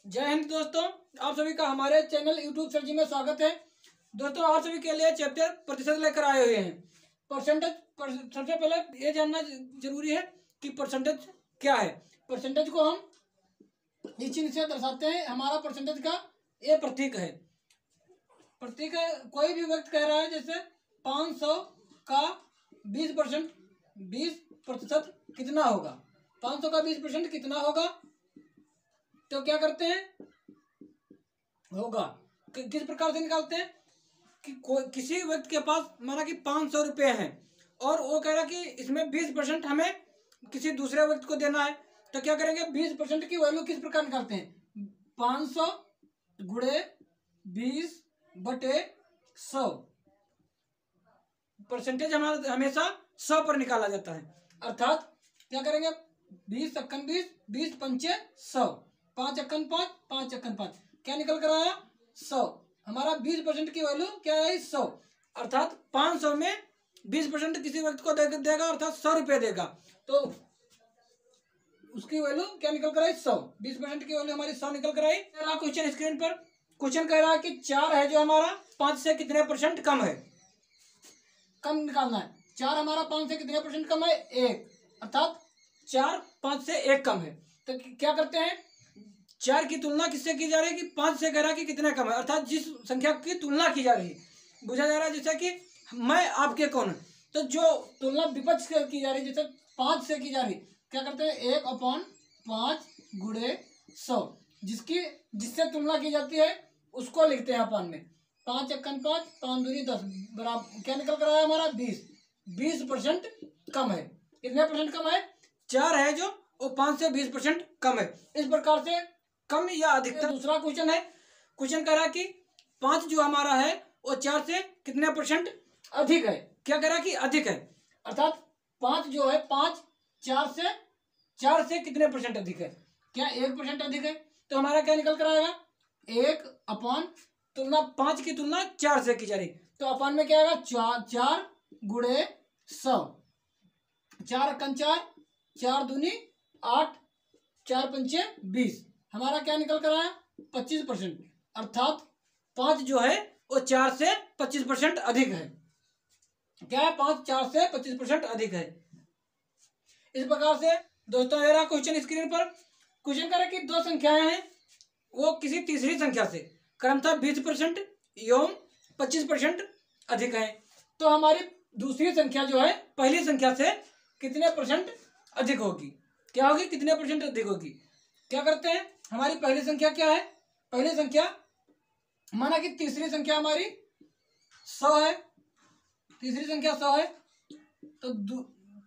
जय हिंद दोस्तों, आप सभी का हमारे चैनल यूट्यूब सर जी में स्वागत है। दोस्तों, आप सभी के लिए चैप्टर प्रतिशत लेकर आए हुए हैं। परसेंटेज सबसे पहले ये जानना जरूरी है कि परसेंटेज क्या है। परसेंटेज को हम इस चिन्ह से दर्शाते हैं। हमारा परसेंटेज का ये प्रतीक है। प्रतीक है, कोई भी व्यक्ति कह रहा है जैसे 500 का 20% कितना होगा। 500 का 20% कितना होगा, तो क्या करते हैं, होगा किस प्रकार से निकालते हैं कि किसी व्यक्ति के पास माना कि 500 रुपये हैं और वो कह रहा है कि इसमें 20% हमें किसी दूसरे व्यक्ति को देना है। तो क्या करेंगे, 20% की वैल्यू किस प्रकार निकालते हैं, 500 गुणे 20/100। परसेंटेज हमारा हमेशा 100 पर निकाला जाता है। अर्थात क्या करेंगे, 20 × 20, 20 × 5 100, 5 × 5, 5 × 5, क्या निकल कर आया, 100। हमारा 20% की वैल्यू क्या है, 100। अर्थात 500 में 20% किसी व्यक्ति को देगा, अर्थात 100 रुपये देगा, तो उसकी वैल्यू क्या निकल कर आई, 100। 20% की वैल्यू हमारी 100 निकल कर आई। क्वेश्चन स्क्रीन पर क्वेश्चन कह रहा है कि 4 है जो हमारा 5 से कितने परसेंट कम है, कम निकालना है। 4 हमारा 5 से कितने परसेंट कम है, 1। अर्थात 4 5 से 1 कम है। तो क्या करते हैं, 4 की तुलना किससे की जा रही है कि 5 से कह रहा है कि कितना कम है। अर्थात जिस संख्या की तुलना की जा रही है, बुझा जा रहा है जैसे कि मैं आपके कौन है, तो जो तुलना विपक्ष से की जा रही है, जैसे 5 से की जा रही, क्या करते हैं, 1/5 गुणे 100, जिससे तुलना की जाती है उसको लिखते हैं अपन में। 5 × 5, 5 दूनी 10 बराबर क्या निकल कर आया हमारा, 20% कम है। कितने परसेंट कम है, 4 है जो वो 5 से 20% कम है। इस प्रकार से कम या अधिकतर। दूसरा क्वेश्चन है, क्वेश्चन कह रहा है कि 5 जो हमारा है वो 4 से कितने परसेंट अधिक है। क्या कह रहा है कि अधिक है। अर्थात 5 जो है 5 4 से कितने परसेंट अधिक है, क्या 1% अधिक है। तो हमारा क्या निकल कर आएगा, 1 तुलना 5 की तुलना 4 से की जा रही, तो अपन में क्या आएगा, 4 गुणे 100, 4 × 4, 4 दूनी 8, 4 × 5 20। हमारा क्या निकल कर आया, 25%। अर्थात 5 जो है वो 4 से 25% अधिक है। क्या है, 5 4 से 25% अधिक है। इस प्रकार से दोस्तों मेरा क्वेश्चन स्क्रीन पर क्वेश्चन कर कि 2 संख्याएं हैं, वो किसी तीसरी संख्या से क्रमशः 20% एवं 25% अधिक है। तो हमारी दूसरी संख्या जो है पहली संख्या से कितने परसेंट अधिक होगी, क्या होगी, कितने परसेंट अधिक होगी। क्या करते हैं, हमारी पहली संख्या क्या है, पहली संख्या माना कि तीसरी संख्या हमारी 100 है, तीसरी संख्या 100 है, तो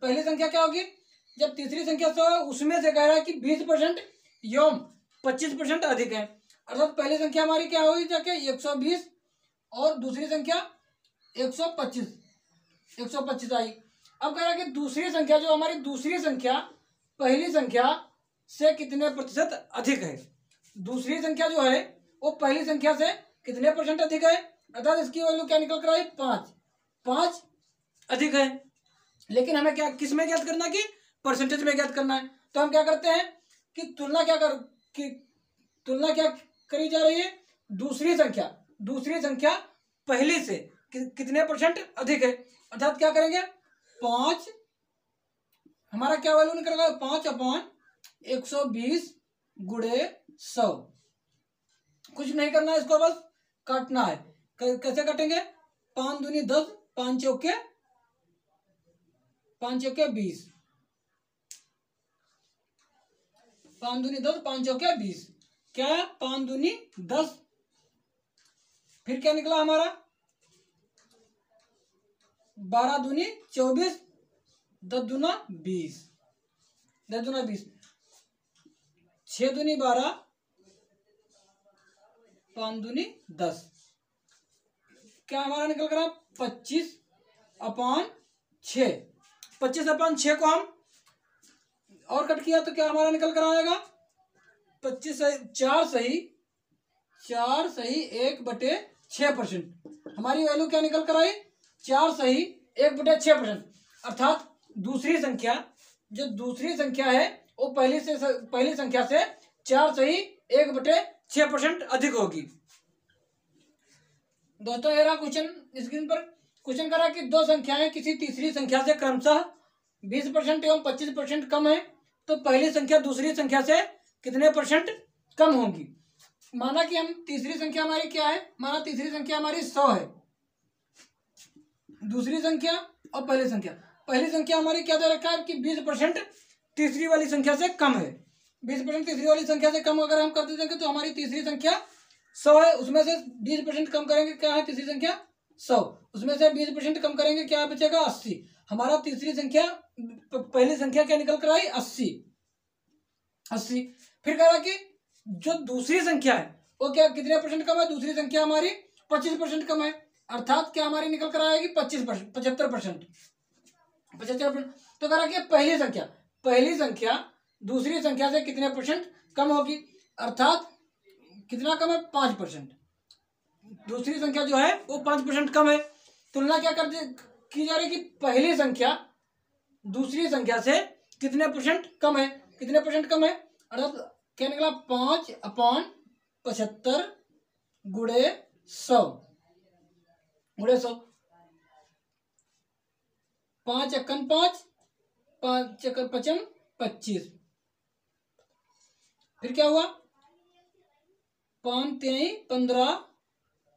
पहली संख्या क्या होगी, जब तीसरी संख्या 100 है उसमें से कह रहा है कि 20% एवं 25% अधिक है। अर्थात पहली संख्या हमारी क्या होगी, जाके 120 और दूसरी संख्या 125 आई। अब कह रहा है कि दूसरी संख्या जो हमारी दूसरी संख्या पहली संख्या से कितने प्रतिशत अधिक है। दूसरी संख्या जो है वो पहली संख्या से कितने परसेंट अधिक है। अर्थात इसकी वैल्यू क्या निकल कर आई, 5 अधिक है। लेकिन हमें क्या किस में ज्ञात करना, कि परसेंटेज में ज्ञात करना है। तो हम क्या करते हैं कि तुलना क्या करी जा रही है, दूसरी संख्या पहली से कितने परसेंट अधिक है। अर्थात क्या करेंगे, 5 हमारा क्या वैल्यू निकलेगा, 5/120 गुणे 100। कुछ नहीं करना है, इसको बस काटना है। कैसे काटेंगे, 5 दूनी 10, 5 चौके 20, 5 दूनी 10, 5 चौके 20, क्या है, 5 दूनी 10, फिर क्या निकला हमारा 12 दूनी 24, 10 दूना 20, 6 दूनी 12, 5 दूनी 10, क्या हमारा निकल कर 25/6। 25/6 को हम और कट किया तो क्या हमारा निकल कर आएगा, 25 4 सही 1/6%। हमारी वैल्यू क्या निकल कर आई, 4 सही 1/6%। अर्थात दूसरी संख्या है वो पहली संख्या से 4 सही 1/6% अधिक होगी। दोस्तों ये रहा क्वेश्चन स्क्रीन पर। क्वेश्चन करा कि दो संख्याएं किसी तीसरी संख्या से क्रमशः 20% एवं 25% कम है, तो पहली संख्या दूसरी संख्या से कितने % कम होगी। माना कि हम तीसरी संख्या हमारी क्या है, माना तीसरी संख्या हमारी 100 है, दूसरी संख्या और पहली संख्या हमारी क्या दे रखा है कि 20% तीसरी वाली संख्या से कम है। 20% तीसरी वाली संख्या से कम अगर हम करते देंगे तो हमारी तीसरी संख्या 100 है, उसमें से 20% कम करेंगे क्या है, तीसरी संख्या 100, उसमें से 20% कम करेंगे क्या बचेगा 80। हमारा तीसरी संख्या पहली संख्या क्या निकल कर आई 80। फिर कह रहा कि जो दूसरी संख्या है वो क्या कितने % कम है, दूसरी संख्या हमारी 25% कम है, अर्थात क्या हमारी निकल कर आएगी 75%। तो कह रहा कि पहली संख्या दूसरी संख्या से कितने % कम होगी, अर्थात कितना कम है 5%। दूसरी संख्या जो है वो 5% कम है। तुलना क्या की जा रही कि पहली संख्या दूसरी संख्या से कितने % कम है, अर्थात क्या निकला 5/75 गुणे 100 5 एकन 5, 5 एकन 5 25। फिर क्या हुआ 5 3 15,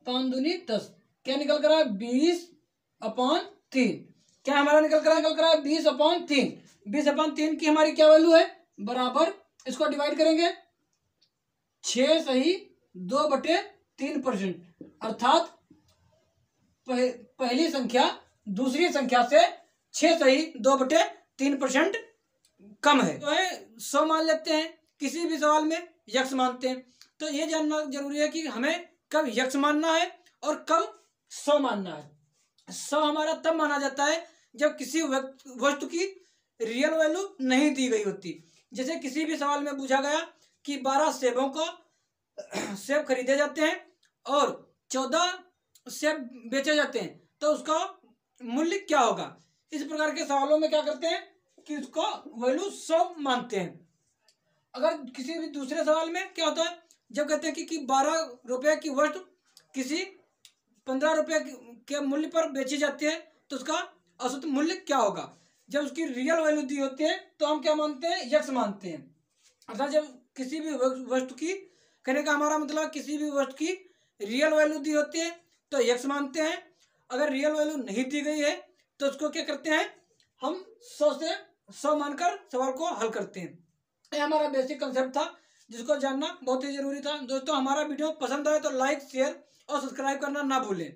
5 दूनी 10, क्या निकल कर 20/3। क्या हमारा निकल कर है 20/3। 20/3 की हमारी क्या वैल्यू है, बराबर इसको डिवाइड करेंगे 6 सही 2/3%, अर्थात पहली संख्या दूसरी संख्या से 6 सही 2/3% कम है। तो है 100 मान लेते हैं, किसी भी सवाल में यक्स मानते हैं। तो ये जानना जरूरी है कि हमें कब यक्स मानना है और कब 100 मानना है। 100 हमारा तब माना जाता है जब किसी वस्तु की रियल वैल्यू नहीं दी गई होती। जैसे किसी भी सवाल में पूछा गया कि 12 सेबों को सेब खरीदे जाते हैं और 14 सेब बेचे जाते हैं, तो उसका मूल्य क्या होगा। इस प्रकार के सवालों में क्या करते हैं कि उसको वैल्यू 100 मानते हैं। अगर किसी भी दूसरे सवाल में क्या होता है, जब कहते हैं कि 12 रुपए की वस्तु किसी 15 रुपए के मूल्य पर बेची जाती है, तो उसका औसत मूल्य क्या होगा। जब उसकी रियल वैल्यू दी होती है तो हम क्या मानते हैं, यक्स मानते हैं। अर्थात जब किसी भी वस्तु की, कहने का हमारा मतलब किसी भी वस्तु की रियल वैल्यू दी होती है तो यक्स मानते हैं। अगर रियल वैल्यू नहीं दी गई है तो उसको क्या करते हैं, हम 100 से 100 मानकर सवाल को हल करते हैं। ये हमारा बेसिक कंसेप्ट था जिसको जानना बहुत ही जरूरी था। दोस्तों हमारा वीडियो पसंद आए तो लाइक शेयर और सब्सक्राइब करना ना भूलें।